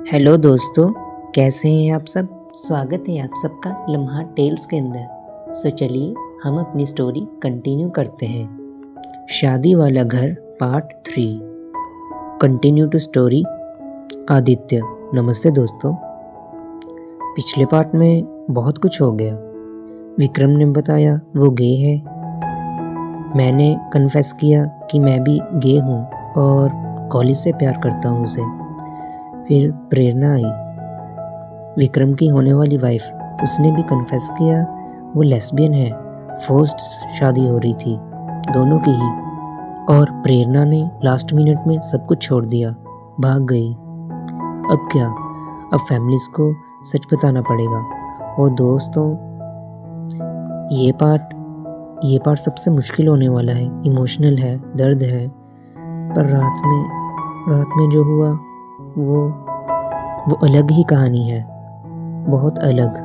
Hello दोस्तों, कैसे हैं आप सब। स्वागत है आप सबका लम्हा टेल्स के अंदर। सो चलिए हम अपनी स्टोरी कंटिन्यू करते हैं। शादी वाला घर part 3 continue to story. Aditya. नमस्ते दोस्तों। पिछले पार्ट में बहुत कुछ हो गया। विक्रम ने बताया वो गे है। मैंने कन्फेस किया कि मैं भी गे हूँ और कॉलेज से प्यार करता हूँ उसे। फिर प्रेरणा आई, विक्रम की होने वाली वाइफ। उसने भी कन्फेस किया वो लेस्बियन है। फोर्स्ड शादी हो रही थी दोनों की ही। और प्रेरणा ने लास्ट मिनट में सब कुछ छोड़ दिया, भाग गई। अब क्या, अब फैमिलीज को सच बताना पड़ेगा। और दोस्तों, ये पार्ट सबसे मुश्किल होने वाला है। इमोशनल है, दर्द है। पर रात में जो हुआ वो अलग ही कहानी है, बहुत अलग।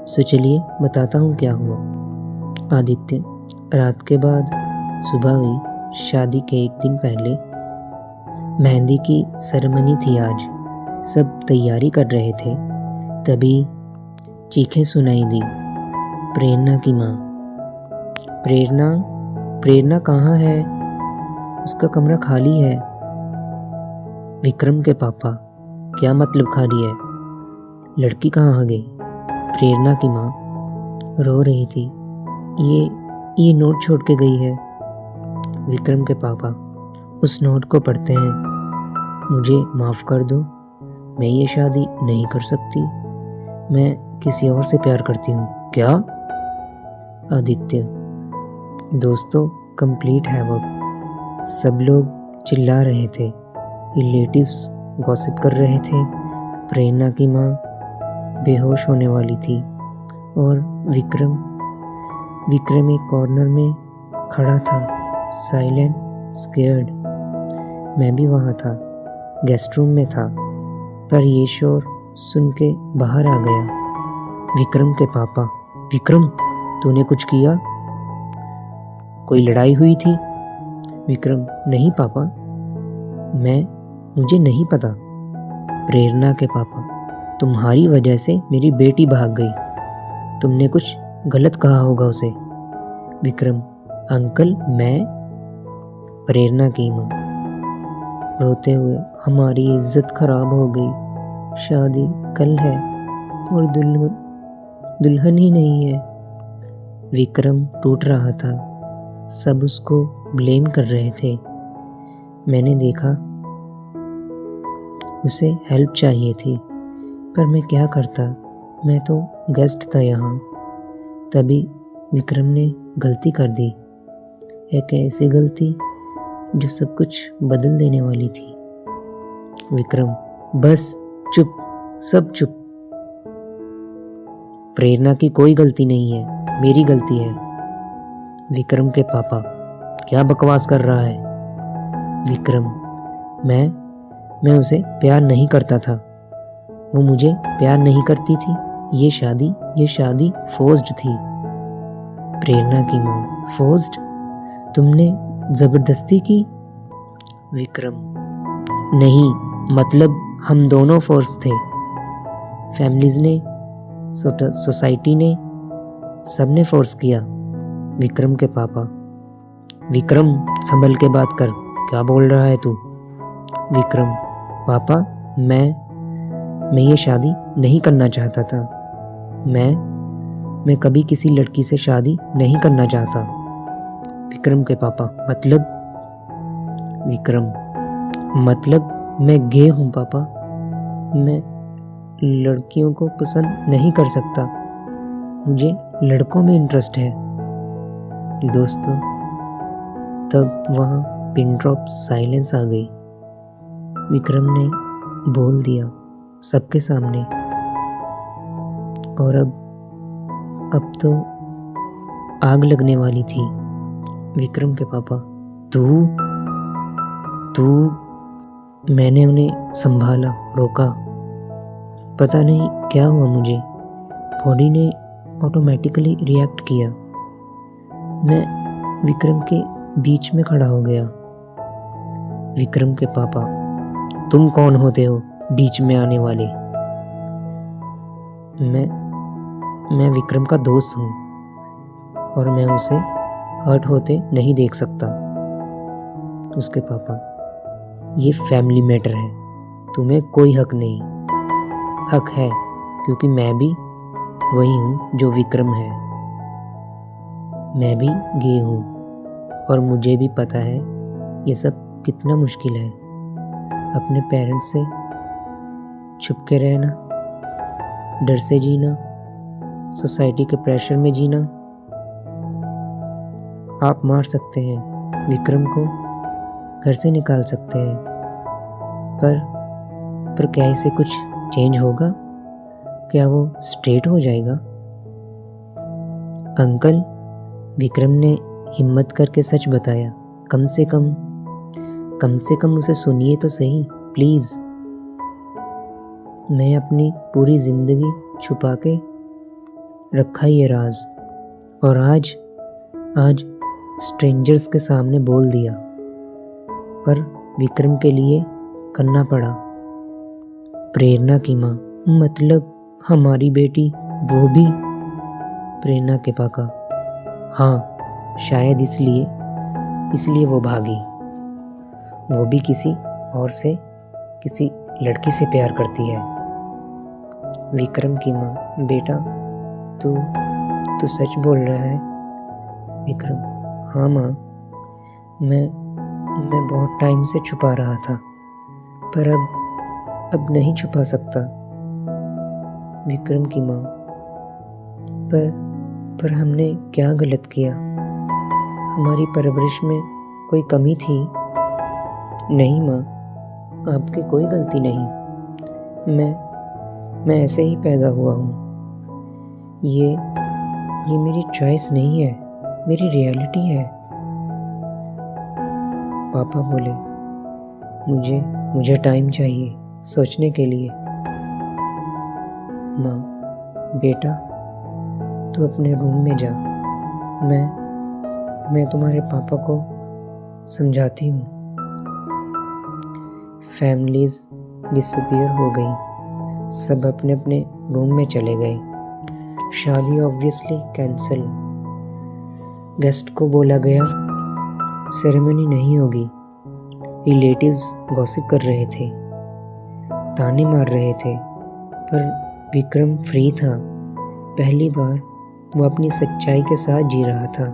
सो चलिए बताता हूँ क्या हुआ। आदित्य। रात के बाद सुबह हुई। शादी के एक दिन पहले मेहंदी की सेरेमनी थी आज। सब तैयारी कर रहे थे, तभी चीखें सुनाई दी। प्रेरणा की माँ। प्रेरणा कहाँ है? उसका कमरा खाली है। विक्रम के पापा। क्या मतलब खाली है? लड़की कहाँ गई? प्रेरणा की माँ रो रही थी। ये नोट छोड़ के गई है। विक्रम के पापा उस नोट को पढ़ते हैं। मुझे माफ़ कर दो, मैं ये शादी नहीं कर सकती। मैं किसी और से प्यार करती हूँ। क्या? आदित्य। दोस्तों, कंप्लीट हैवॉक। सब लोग चिल्ला रहे थे, रिलेटिव्स गॉसिप कर रहे थे। प्रेरणा की माँ बेहोश होने वाली थी और विक्रम एक कॉर्नर में खड़ा था, साइलेंट, स्केयर्ड। मैं भी वहाँ था, गेस्ट रूम में था, पर ये शोर सुन के बाहर आ गया। विक्रम के पापा। विक्रम, तूने कुछ किया? कोई लड़ाई हुई थी? विक्रम। नहीं पापा, मुझे नहीं पता। प्रेरणा के पापा। तुम्हारी वजह से मेरी बेटी भाग गई। तुमने कुछ गलत कहा होगा उसे। विक्रम। अंकल, मैं। प्रेरणा की माँ रोते हुए। हमारी इज्जत खराब हो गई। शादी कल है और दुल्हन ही नहीं है। विक्रम टूट रहा था। सब उसको ब्लेम कर रहे थे। मैंने देखा उसे हेल्प चाहिए थी, पर मैं क्या करता। मैं तो गेस्ट था यहाँ। तभी विक्रम ने गलती कर दी, एक ऐसी गलती जो सब कुछ बदल देने वाली थी। विक्रम। बस चुप, सब चुप। प्रेरणा की कोई गलती नहीं है, मेरी गलती है। विक्रम के पापा। क्या बकवास कर रहा है? विक्रम। मैं उसे प्यार नहीं करता था, वो मुझे प्यार नहीं करती थी। ये शादी फोर्स्ड थी। प्रेरणा की माँ। फोर्स्ड? तुमने जबरदस्ती की? विक्रम। नहीं, मतलब हम दोनों फोर्स थे। फैमिलीज ने, सोसाइटी ने, सबने फोर्स किया। विक्रम के पापा। विक्रम, संभल के बात कर, क्या बोल रहा है तू? विक्रम। पापा, मैं ये शादी नहीं करना चाहता था। मैं कभी किसी लड़की से शादी नहीं करना चाहता। विक्रम के पापा। मतलब? विक्रम। मतलब मैं गे हूँ पापा। मैं लड़कियों को पसंद नहीं कर सकता। मुझे लड़कों में इंटरेस्ट है। दोस्तों, तब वहाँ पिन ड्रॉप साइलेंस आ गई। विक्रम ने बोल दिया सबके सामने। और अब तो आग लगने वाली थी। विक्रम के पापा। तू मैंने उन्हें संभाला, रोका। पता नहीं क्या हुआ मुझे, बॉडी ने ऑटोमेटिकली रिएक्ट किया। मैं विक्रम के बीच में खड़ा हो गया। विक्रम के पापा। तुम कौन होते हो बीच में आने वाले। मैं विक्रम का दोस्त हूँ और मैं उसे हर्ट होते नहीं देख सकता। उसके पापा, ये फैमिली मैटर है, तुम्हें कोई हक नहीं। हक है क्योंकि मैं भी वही हूँ जो विक्रम है। मैं भी गे हूँ और मुझे भी पता है ये सब कितना मुश्किल है। अपने पेरेंट्स से छुप के रहना, डर से जीना, सोसाइटी के प्रेशर में जीना। आप मार सकते हैं विक्रम को, घर से निकाल सकते हैं, पर क्या इससे कुछ चेंज होगा? क्या वो स्ट्रेट हो जाएगा? अंकल, विक्रम ने हिम्मत करके सच बताया। कम से कम उसे सुनिए तो सही, प्लीज। मैं अपनी पूरी जिंदगी छुपा के रखा ये राज, और आज स्ट्रेंजर्स के सामने बोल दिया, पर विक्रम के लिए करना पड़ा। प्रेरणा की माँ, मतलब हमारी बेटी, वो भी? प्रेरणा के पापा, हाँ, शायद इसलिए वो भागी। वो भी किसी और से, किसी लड़की से प्यार करती है। विक्रम की माँ, बेटा तू सच बोल रहा है? विक्रम, हाँ माँ, मैं बहुत टाइम से छुपा रहा था, पर अब नहीं छुपा सकता। विक्रम की माँ, पर हमने क्या गलत किया? हमारी परवरिश में कोई कमी थी? नहीं माँ, आपकी कोई गलती नहीं। मैं ऐसे ही पैदा हुआ हूँ। ये मेरी चॉइस नहीं है, मेरी रियलिटी है। पापा बोले, मुझे टाइम चाहिए सोचने के लिए। माँ, बेटा तू अपने रूम में जा, मैं तुम्हारे पापा को समझाती हूँ। फैमिलीज डिसअपीयर हो गई, सब अपने अपने रूम में चले गए। शादी ऑब्वियसली कैंसिल। गेस्ट को बोला गया, सेरेमनी नहीं होगी। रिलेटिव्स गॉसिप कर रहे थे, ताने मार रहे थे, पर विक्रम फ्री था। पहली बार वो अपनी सच्चाई के साथ जी रहा था,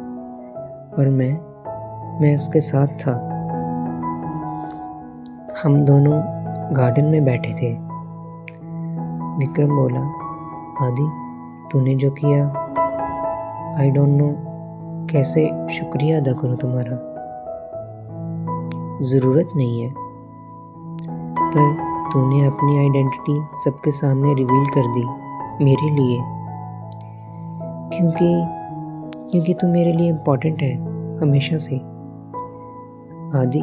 और मैं उसके साथ था। हम दोनों गार्डन में बैठे थे। विक्रम बोला, आदि, तूने जो किया, आई डोंट नो कैसे शुक्रिया अदा करूं तुम्हारा। ज़रूरत नहीं है, पर तूने अपनी आइडेंटिटी सबके सामने रिवील कर दी मेरे लिए, क्योंकि तू मेरे लिए इम्पोर्टेंट है हमेशा से। आदि,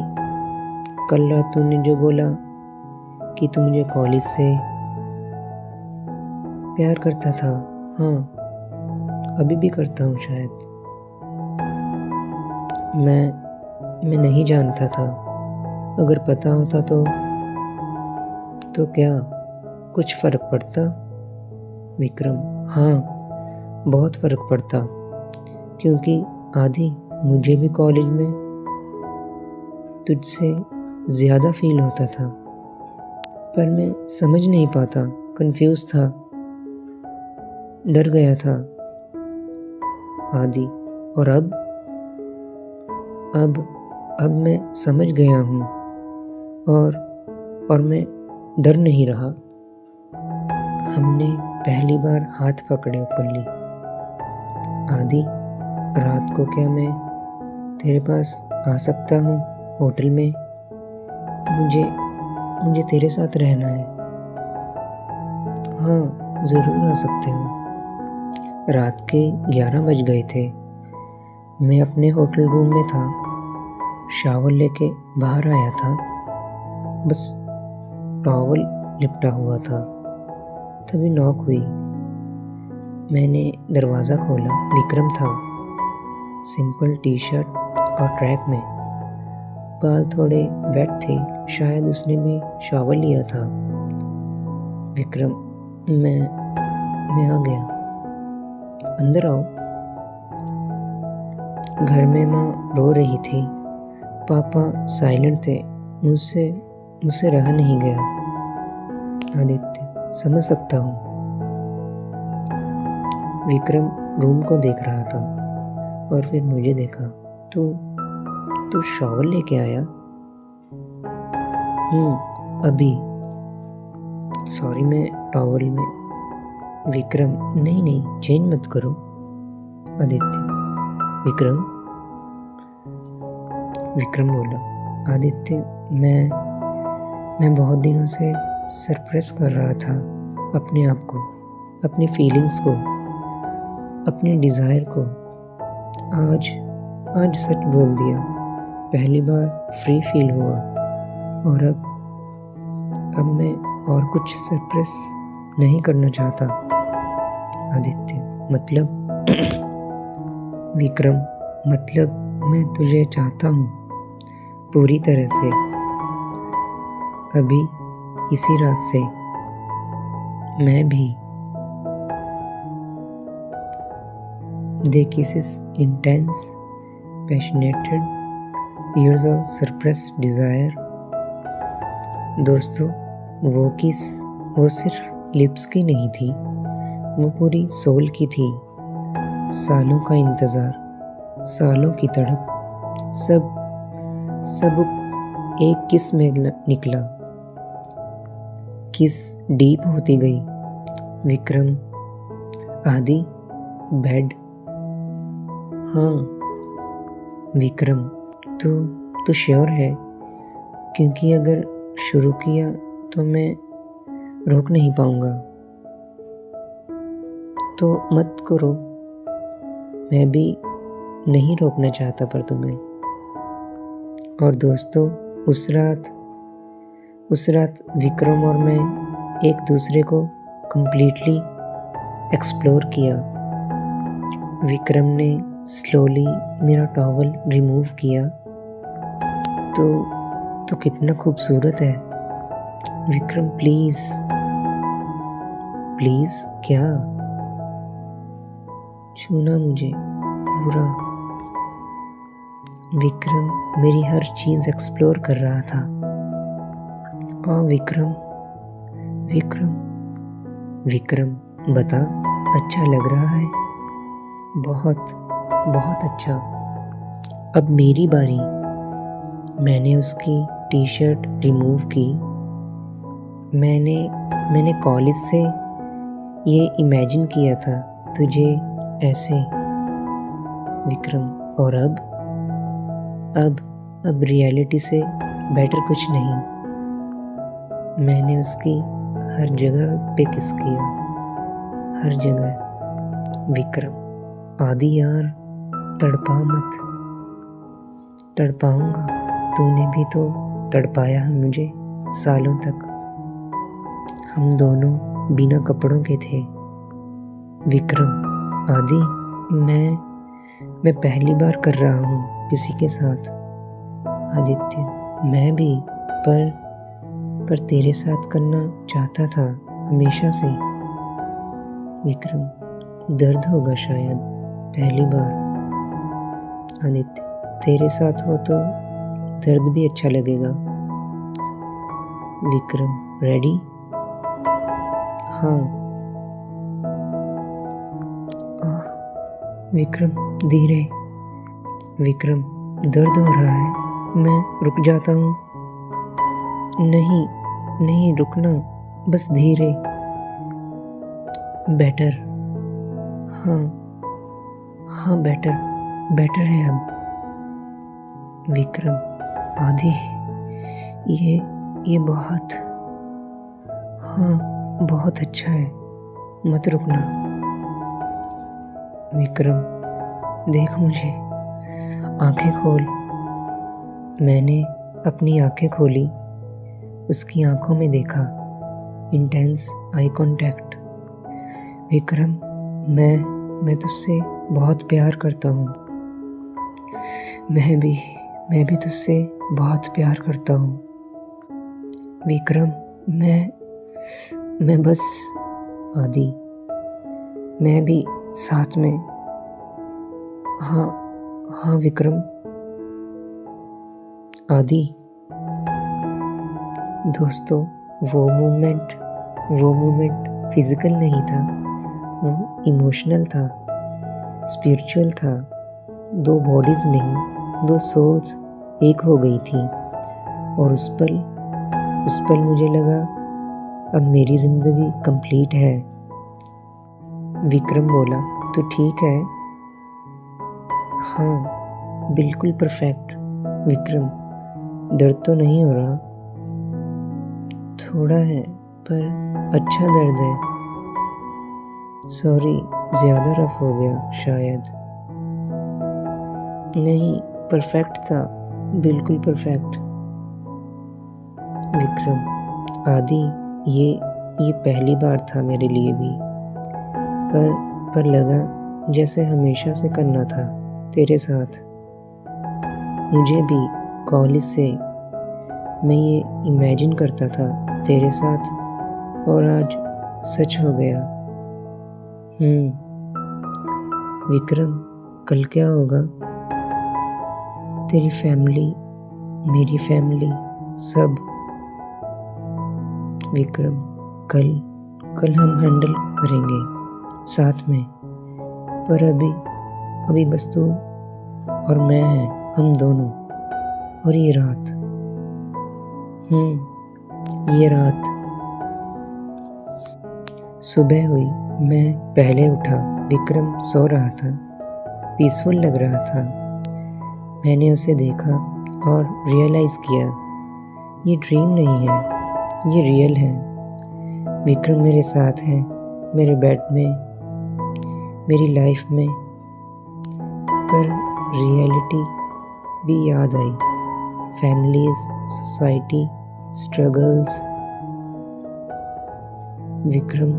कल रात तूने जो बोला कि तू मुझे कॉलेज से प्यार करता था, हाँ, अभी भी करता हूँ शायद। मैं नहीं जानता था। अगर पता होता तो क्या कुछ फर्क पड़ता? विक्रम, हाँ, बहुत फर्क पड़ता, क्योंकि आदि, मुझे भी कॉलेज में तुझसे ज़्यादा फील होता था, पर मैं समझ नहीं पाता, कंफ्यूज था, डर गया था। आदि, और अब मैं समझ गया हूँ, और मैं डर नहीं रहा। हमने पहली बार हाथ पकड़े ओपनली। आदि, रात को क्या मैं तेरे पास आ सकता हूँ होटल में? मुझे तेरे साथ रहना है। हाँ, ज़रूर आ सकते हो। रात के 11 बज गए थे। मैं अपने होटल रूम में था, शावर लेके बाहर आया था, बस टॉवल लिपटा हुआ था, तभी नॉक हुई। मैंने दरवाज़ा खोला। विक्रम था, सिंपल टी शर्ट और ट्रैक में, बाल थोड़े वेट थे, शायद उसने भी शावर लिया था। विक्रम, मैं आ गया। अंदर आओ। घर में माँ रो रही थी, पापा साइलेंट थे। मुझसे रहा नहीं गया। आदित्य, समझ सकता हूँ। विक्रम रूम को देख रहा था और फिर मुझे देखा। तू शॉवर लेके आया? अभी। सॉरी, मैं टॉवल में। विक्रम, नहीं, चेंज मत करो। आदित्य, विक्रम बोला, आदित्य, मैं बहुत दिनों से सरप्रेस कर रहा था अपने आप को, अपनी फीलिंग्स को, अपनी डिज़ायर को। आज सच बोल दिया। पहली बार फ्री फील हुआ। और अब मैं और कुछ सरप्रेस नहीं करना चाहता। आदित्य, मतलब? विक्रम, मतलब मैं तुझे चाहता हूँ पूरी तरह से, अभी इसी रात से। मैं भी। They kisses intense, passionate, years of suppressed desire. दोस्तों, वो किस वो सिर्फ लिप्स की नहीं थी, वो पूरी सोल की थी। सालों का इंतज़ार, सालों की तड़प, सब एक किस में निकला। किस डीप होती गई। विक्रम, आदि, बेड। हाँ। विक्रम, तू श्योर है? क्योंकि अगर शुरू किया तो मैं रोक नहीं पाऊंगा। तो मत करो। मैं भी नहीं रोकना चाहता पर तुम्हें। और दोस्तों, उस रात विक्रम और मैं एक दूसरे को कंप्लीटली एक्सप्लोर किया। विक्रम ने स्लोली मेरा टॉवल रिमूव किया। तो कितना खूबसूरत है। विक्रम, प्लीज। क्या? छूना मुझे पूरा। विक्रम मेरी हर चीज एक्सप्लोर कर रहा था। और विक्रम, बता, अच्छा लग रहा है? बहुत अच्छा। अब मेरी बारी। मैंने उसकी टी शर्ट रिमूव की। मैंने कॉलेज से ये इमेजिन किया था तुझे ऐसे। विक्रम, और अब रियलिटी से बेटर कुछ नहीं। मैंने उसकी हर जगह पे किस किया, हर जगह। विक्रम, आदि यार, तड़पा मत। तड़पाऊंगा। तूने भी तो तड़पाया है मुझे सालों तक। हम दोनों बिना कपड़ों के थे। विक्रम, आदि, मैं पहली बार कर रहा हूँ किसी के साथ। आदित्य, मैं भी, पर तेरे साथ करना चाहता था हमेशा से। विक्रम, दर्द होगा शायद पहली बार। आदित्य, तेरे साथ हो तो दर्द भी अच्छा लगेगा। विक्रम, रेडी? हाँ। विक्रम, धीरे। विक्रम, दर्द हो रहा है, मैं रुक जाता हूँ। नहीं रुकना, बस धीरे। बेटर। हाँ, बेटर है अब। विक्रम, आदि, ये बहुत अच्छा है, मत रुकना। विक्रम, देख मुझे, आंखें खोल। मैंने अपनी आंखें खोली, उसकी आंखों में देखा, इंटेंस आई कांटेक्ट। विक्रम, मैं तुझसे बहुत प्यार करता हूँ। मैं भी तुझसे बहुत प्यार करता हूँ। विक्रम, मैं बस आदि, मैं भी साथ में। हाँ हाँ विक्रम। आदि दोस्तों, वो मोमेंट फिजिकल नहीं था, वो इमोशनल था, स्पिरिचुअल था। दो बॉडीज नहीं, दो सोल्स एक हो गई थी। और उस पल मुझे लगा अब मेरी जिंदगी कंप्लीट है। विक्रम बोला, तो ठीक है? हाँ बिल्कुल परफेक्ट। विक्रम, दर्द तो नहीं हो रहा? थोड़ा है, पर अच्छा दर्द है। सॉरी, ज्यादा रफ हो गया शायद। नहीं, परफेक्ट था, बिल्कुल परफेक्ट। विक्रम, आदि ये पहली बार था मेरे लिए भी, पर लगा जैसे हमेशा से करना था तेरे साथ। मुझे भी कॉलेज से मैं ये इमेजिन करता था तेरे साथ, और आज सच हो गया। विक्रम, कल क्या होगा? तेरी फैमिली, मेरी फैमिली, सब। विक्रम, कल हम हैंडल करेंगे साथ में, पर अभी बस तू और मैं हैं, हम दोनों। और ये रात, ये रात। सुबह हुई, मैं पहले उठा। विक्रम सो रहा था, पीसफुल लग रहा था। मैंने उसे देखा और रियलाइज किया ये ड्रीम नहीं है, ये रियल है। विक्रम मेरे साथ है, मेरे बेड में, मेरी लाइफ में। पर रियलिटी भी याद आई, फैमिलीज, सोसाइटी, स्ट्रगल्स। विक्रम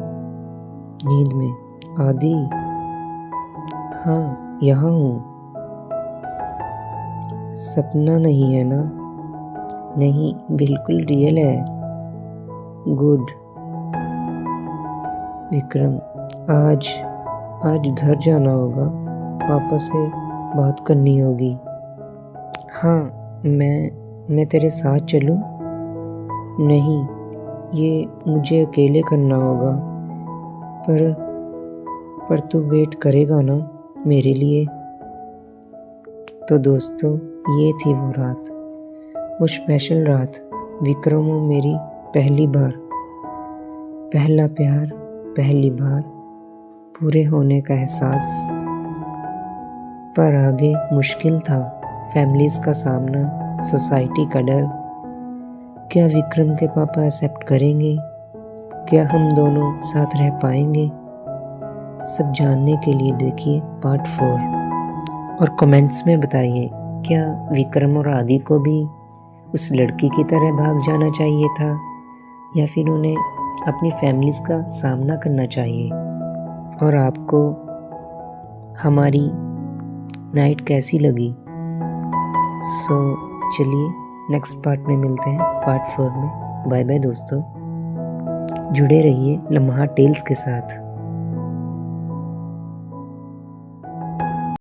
नींद में। आदि, हाँ यहाँ हूँ। सपना नहीं है ना? नहीं, बिल्कुल रियल है। गुड। विक्रम, आज घर जाना होगा, पापा से बात करनी होगी। हाँ, मैं तेरे साथ चलूं? नहीं, ये मुझे अकेले करना होगा। पर तू वेट करेगा ना मेरे लिए? तो दोस्तों, ये थी वो रात, वो स्पेशल रात। विक्रम और मेरी पहली बार, पहला प्यार, पहली बार, पूरे होने का एहसास। पर आगे मुश्किल था, फैमिलीज का सामना, सोसाइटी का डर। क्या विक्रम के पापा एक्सेप्ट करेंगे? क्या हम दोनों साथ रह पाएंगे? सब जानने के लिए देखिए पार्ट 4 और कमेंट्स में बताइए, क्या विक्रम और आदि को भी उस लड़की की तरह भाग जाना चाहिए था, या फिर उन्हें अपनी फैमिलीज का सामना करना चाहिए? और आपको हमारी नाइट कैसी लगी? चलिए नेक्स्ट पार्ट में मिलते हैं, पार्ट 4 में। बाय बाय दोस्तों, जुड़े रहिए लम्हा टेल्स के साथ।